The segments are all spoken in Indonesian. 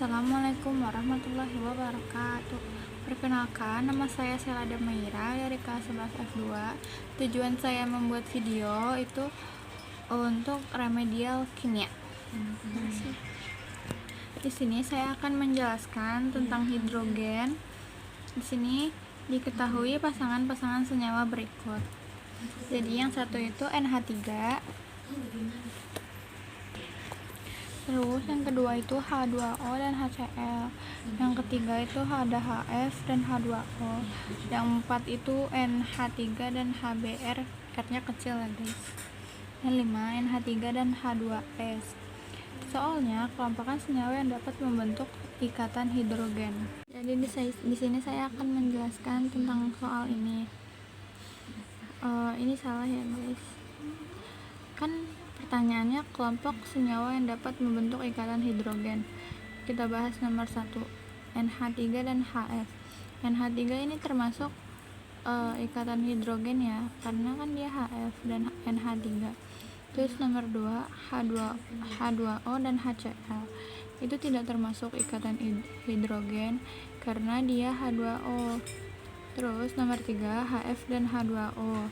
Assalamualaikum warahmatullahi wabarakatuh. Perkenalkan, nama saya Selada Meira dari kelas 11 F2. Tujuan saya membuat video itu untuk remedial kimia. Di sini saya akan menjelaskan tentang hidrogen. Di sini diketahui pasangan-pasangan senyawa berikut. Jadi yang satu itu NH3. Terus yang kedua itu H2O dan HCl. Yang ketiga itu ada HF dan H2O. Yang empat itu NH3 dan HBr, R-nya kecil ya guys. Yang lima NH3 dan H2S. Soalnya kelompokan senyawa yang dapat membentuk ikatan hidrogen. Jadi di sini saya akan menjelaskan tentang soal ini. Ini salah ya guys. Kan pertanyaannya kelompok senyawa yang dapat membentuk ikatan hidrogen. Kita bahas nomor 1, NH3 dan HF. NH3 ini termasuk ikatan hidrogen ya, karena kan dia HF dan NH3. Terus nomor 2, H2O dan HCl. Itu tidak termasuk ikatan hidrogen karena dia H2O. Terus nomor 3, HF dan H2O.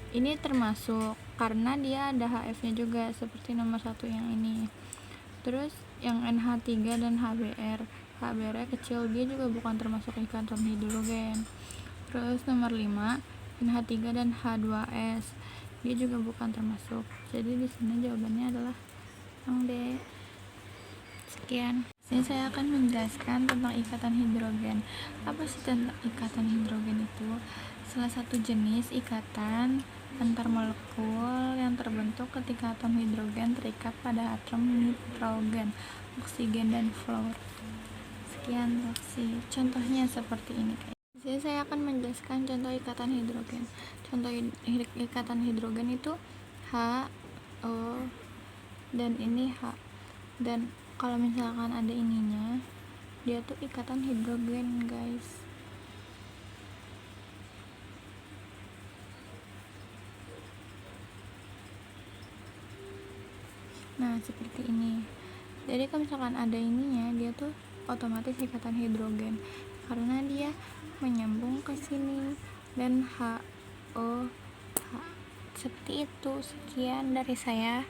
Ini termasuk karena dia ada HF-nya juga seperti nomor 1 yang ini. Terus yang NH3 dan HBr, HBr kecil, dia juga bukan termasuk ikatan hidrogen. Terus nomor 5, NH3 dan H2S, dia juga bukan termasuk. Jadi di sini jawabannya adalah yang D. Sekian. Sini saya akan menjelaskan tentang ikatan hidrogen. Apa sih tentang ikatan hidrogen itu? Salah satu jenis ikatan antar molekul yang terbentuk ketika atom hidrogen terikat pada atom nitrogen, oksigen, dan fluor. Sekian reaksi. Contohnya seperti ini. Di sini saya akan menjelaskan contoh ikatan hidrogen. Contoh ikatan hidrogen itu H, O, dan ini H. Dan kalau misalkan ada ininya, dia tuh ikatan hidrogen guys. Nah seperti ini. Jadi kalau misalkan ada ininya, dia tuh otomatis ikatan hidrogen karena dia menyambung ke sini. Dan HO H. Seperti itu. Sekian dari saya.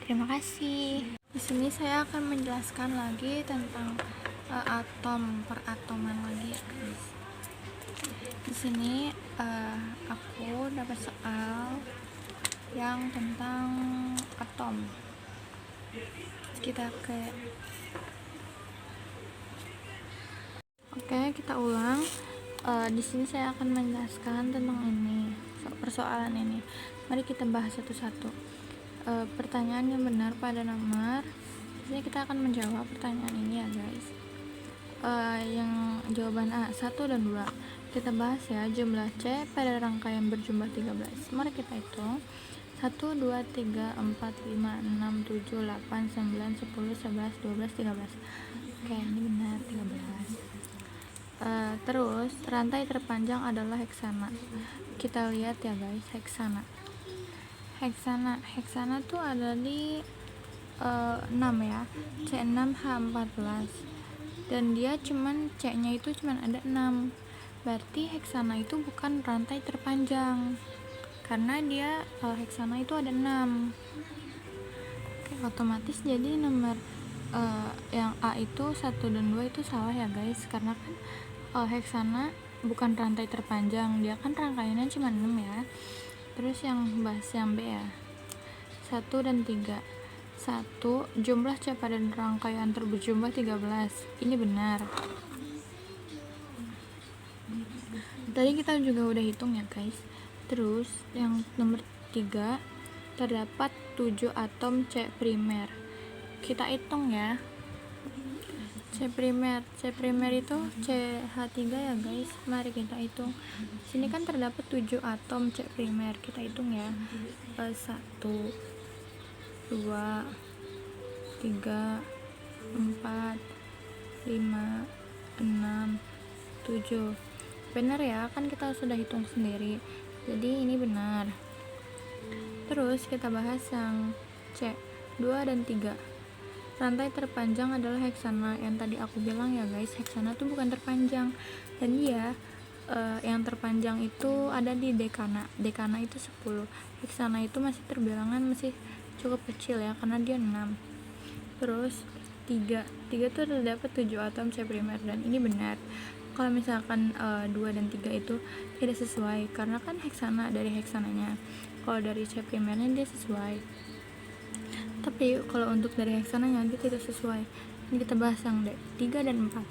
Terima kasih. Di sini saya akan menjelaskan lagi tentang atom peratoman lagi ya guys. Di sini aku dapat soal yang tentang atom. Kita ulang. Di sini saya akan menjelaskan tentang ini, persoalan ini. Mari kita bahas satu-satu. Pertanyaan yang benar pada nomor. Jadi kita akan menjawab pertanyaan ini ya guys. Yang jawaban A 1 dan 2 kita bahas ya. Jumlah C pada rangkaian berjumlah 13. Mari kita hitung. 1, 2, 3, 4, 5, 6, 7, 8, 9, 10, 11, 12, 13. Oke, ini benar 13. Terus rantai terpanjang adalah heksana. Kita lihat ya guys, heksana tuh ada di 6 ya, C6H14, dan dia C nya itu cuman ada 6. Berarti heksana itu bukan rantai terpanjang karena dia heksana itu ada 6. Oke, otomatis jadi nomor yang A itu 1 dan 2 itu salah ya guys, karena kan heksana bukan rantai terpanjang, dia kan rangkaiannya cuma 6 ya. Terus yang bahas yang B ya, 1 dan 3. 1, jumlah C pada rangkaian berjumlah 13. Ini benar. Tadi kita juga udah hitung ya guys. Terus yang nomor 3, terdapat 7 atom C primer. Kita hitung ya. C primer itu CH3 ya guys. Mari kita hitung. Sini kan terdapat 7 atom C primer. Kita hitung ya. 1, 2, 3, 4, 5, 6, 7. Benar ya, kan kita sudah hitung sendiri. Jadi ini benar. Terus kita bahas yang C 2 dan 3. Rantai terpanjang adalah heksana. Yang tadi aku bilang ya guys, heksana tuh bukan terpanjang, dan dia yang terpanjang itu ada di dekana. Dekana itu 10, heksana itu masih terbilangan masih cukup kecil ya, karena dia 6. Terus 3 tuh terdapat 7 atom C primer, dan ini benar. Kalau misalkan 2 dan 3 itu tidak sesuai, karena kan heksana dari heksananya. Kalau dari C primernya dia sesuai, tapi kalau untuk dari heksananya dia tidak sesuai. Ini kita bahas yang 3 dan 4.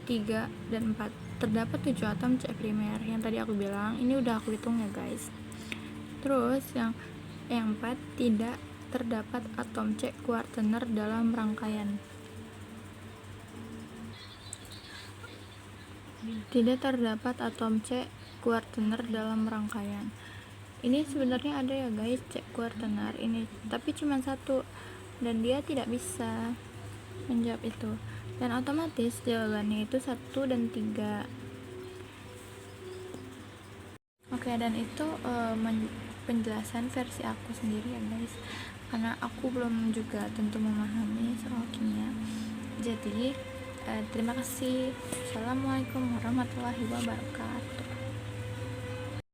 3 dan 4 terdapat 7 atom C primer yang tadi aku bilang, ini udah aku hitung ya guys. Terus yang 4, tidak terdapat atom C kuartener dalam rangkaian. Tidak terdapat atom C kuartener dalam rangkaian. Ini sebenarnya ada ya guys, C kuartener ini, tapi cuma 1, dan dia tidak bisa menjawab itu, dan otomatis jawabannya itu 1 dan 3. Oke, dan itu penjelasan versi aku sendiri ya guys, karena aku belum juga tentu memahami soal kimia. Jadi terima kasih. Assalamualaikum warahmatullahi wabarakatuh.